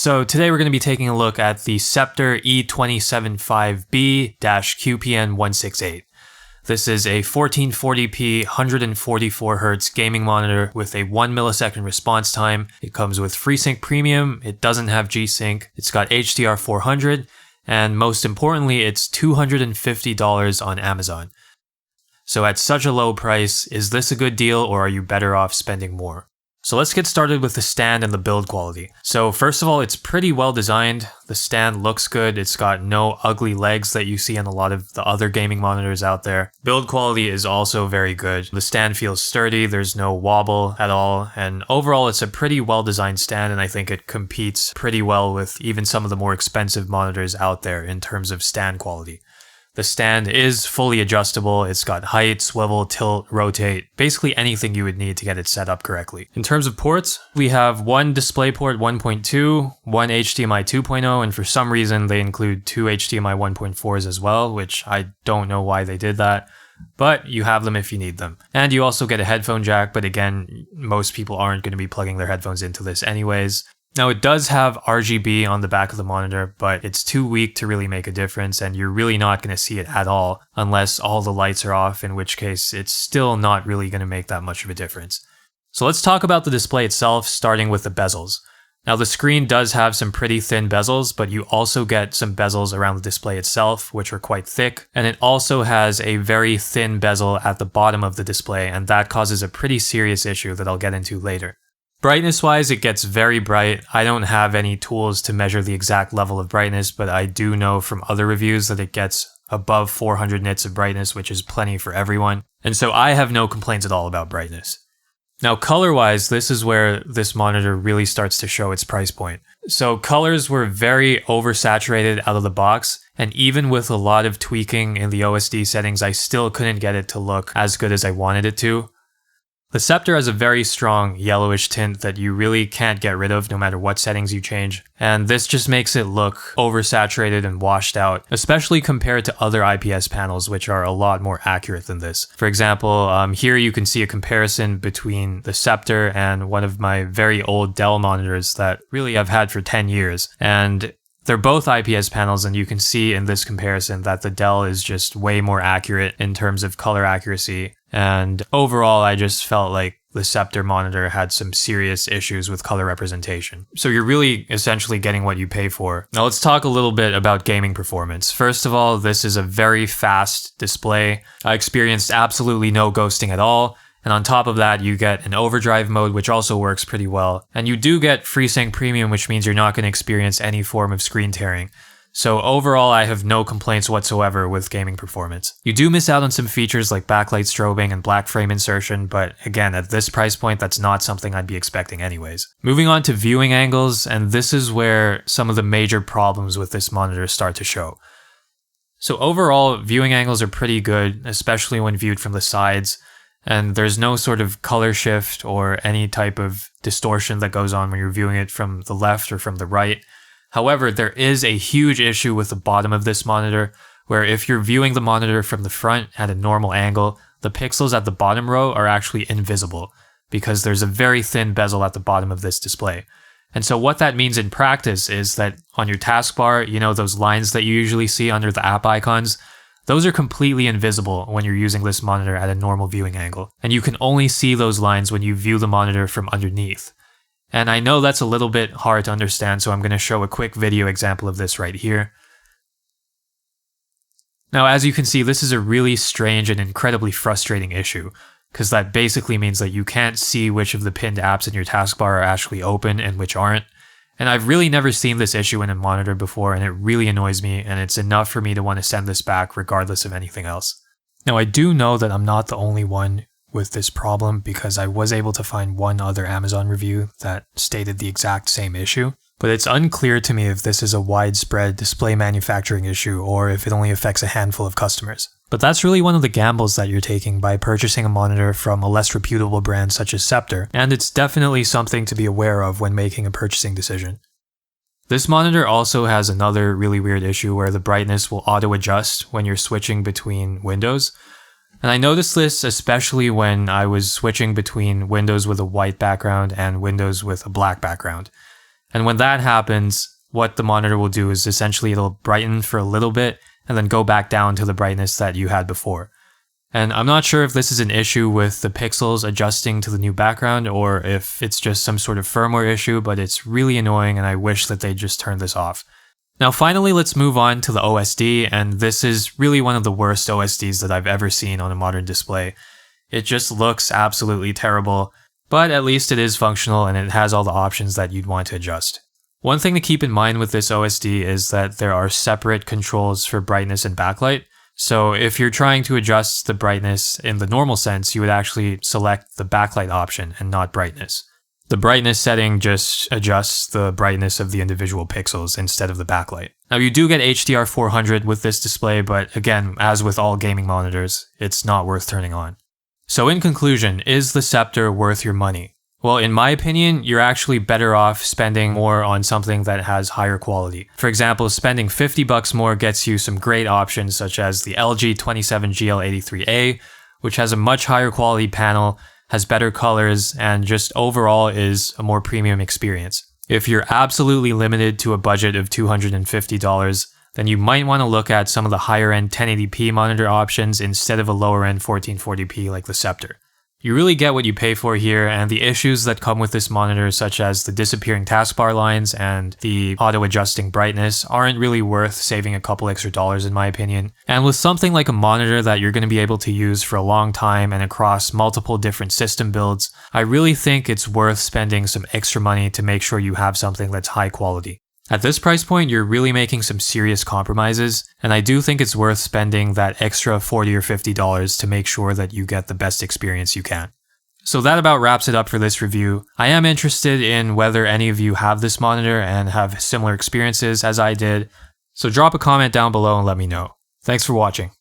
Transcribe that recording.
So today we're going to be taking a look at the Sceptre E275B-QPN168. This is a 1440p 144Hz gaming monitor with a 1 millisecond response time. It comes with FreeSync Premium, it doesn't have G-Sync, it's got HDR 400, and most importantly, it's $250 on Amazon. So at such a low price, is this a good deal or are you better off spending more? So let's get started with the stand and the build quality. So first of all, it's pretty well designed. The stand looks good. It's got no ugly legs that you see on a lot of the other gaming monitors out there. Build quality is also very good. The stand feels sturdy. There's no wobble at all. And overall, it's a pretty well designed stand, and I think it competes pretty well with even some of the more expensive monitors out there in terms of stand quality. The stand is fully adjustable. It's got height, swivel, tilt, rotate, basically anything you would need to get it set up correctly. In terms of ports, we have one DisplayPort 1.2, one HDMI 2.0, and for some reason they include two HDMI 1.4s as well, which I don't know why they did that, but you have them if you need them. And you also get a headphone jack, but again, most people aren't going to be plugging their headphones into this anyways. Now it does have RGB on the back of the monitor, but it's too weak to really make a difference, and you're really not going to see it at all unless all the lights are off, in which case it's still not really going to make that much of a difference. So let's talk about the display itself, starting with the bezels. Now the screen does have some pretty thin bezels, but you also get some bezels around the display itself, which are quite thick, and it also has a very thin bezel at the bottom of the display, and that causes a pretty serious issue that I'll get into later. Brightness-wise, it gets very bright. I don't have any tools to measure the exact level of brightness, but I do know from other reviews that it gets above 400 nits of brightness, which is plenty for everyone. And so I have no complaints at all about brightness. Now, color-wise, this is where this monitor really starts to show its price point. So colors were very oversaturated out of the box, and even with a lot of tweaking in the OSD settings, I still couldn't get it to look as good as I wanted it to. The Sceptre has a very strong yellowish tint that you really can't get rid of no matter what settings you change, and this just makes it look oversaturated and washed out, especially compared to other IPS panels which are a lot more accurate than this. For example, here you can see a comparison between the Sceptre and one of my very old Dell monitors that really I've had for 10 years, and they're both IPS panels, and you can see in this comparison that the Dell is just way more accurate in terms of color accuracy. And overall, I just felt like the Sceptre monitor had some serious issues with color representation. So you're really essentially getting what you pay for. Now let's talk a little bit about gaming performance. First of all, this is a very fast display. I experienced absolutely no ghosting at all. And on top of that, you get an overdrive mode, which also works pretty well. And you do get FreeSync Premium, which means you're not going to experience any form of screen tearing. So overall, I have no complaints whatsoever with gaming performance. You do miss out on some features like backlight strobing and black frame insertion, but again, at this price point, that's not something I'd be expecting anyways. Moving on to viewing angles, and this is where some of the major problems with this monitor start to show. So overall, viewing angles are pretty good, especially when viewed from the sides. And there's no sort of color shift or any type of distortion that goes on when you're viewing it from the left or from the right. However, there is a huge issue with the bottom of this monitor, where if you're viewing the monitor from the front at a normal angle, the pixels at the bottom row are actually invisible, because there's a very thin bezel at the bottom of this display. And so what that means in practice is that on your taskbar, you know those lines that you usually see under the app icons? Those are completely invisible when you're using this monitor at a normal viewing angle, and you can only see those lines when you view the monitor from underneath. And I know that's a little bit hard to understand, so I'm going to show a quick video example of this right here. Now, as you can see, this is a really strange and incredibly frustrating issue, because that basically means that you can't see which of the pinned apps in your taskbar are actually open and which aren't. And I've really never seen this issue in a monitor before, and it really annoys me, and it's enough for me to want to send this back regardless of anything else. Now, I do know that I'm not the only one with this problem, because I was able to find one other Amazon review that stated the exact same issue, but it's unclear to me if this is a widespread display manufacturing issue or if it only affects a handful of customers. But that's really one of the gambles that you're taking by purchasing a monitor from a less reputable brand such as Sceptre, and it's definitely something to be aware of when making a purchasing decision. This monitor also has another really weird issue where the brightness will auto-adjust when you're switching between windows. And I noticed this especially when I was switching between windows with a white background and windows with a black background. And when that happens, what the monitor will do is essentially it'll brighten for a little bit and then go back down to the brightness that you had before. And I'm not sure if this is an issue with the pixels adjusting to the new background or if it's just some sort of firmware issue, but it's really annoying and I wish that they just turned this off. Now finally, let's move on to the OSD, and this is really one of the worst OSDs that I've ever seen on a modern display. It just looks absolutely terrible, but at least it is functional and it has all the options that you'd want to adjust. One thing to keep in mind with this OSD is that there are separate controls for brightness and backlight. So if you're trying to adjust the brightness in the normal sense, you would actually select the backlight option and not brightness. The brightness setting just adjusts the brightness of the individual pixels instead of the backlight. Now you do get HDR 400 with this display, but again, as with all gaming monitors, it's not worth turning on. So in conclusion, is the Sceptre worth your money? Well, in my opinion, you're actually better off spending more on something that has higher quality. For example, spending $50 more gets you some great options such as the LG 27GL83A, which has a much higher quality panel, has better colors, and just overall is a more premium experience. If you're absolutely limited to a budget of $250, then you might want to look at some of the higher end 1080p monitor options instead of a lower end 1440p like the Sceptre. You really get what you pay for here, and the issues that come with this monitor, such as the disappearing taskbar lines and the auto-adjusting brightness, aren't really worth saving a couple extra dollars in my opinion. And with something like a monitor that you're going to be able to use for a long time and across multiple different system builds, I really think it's worth spending some extra money to make sure you have something that's high quality. At this price point, you're really making some serious compromises, and I do think it's worth spending that extra $40 or $50 to make sure that you get the best experience you can. So that about wraps it up for this review. I am interested in whether any of you have this monitor and have similar experiences as I did, so drop a comment down below and let me know. Thanks for watching.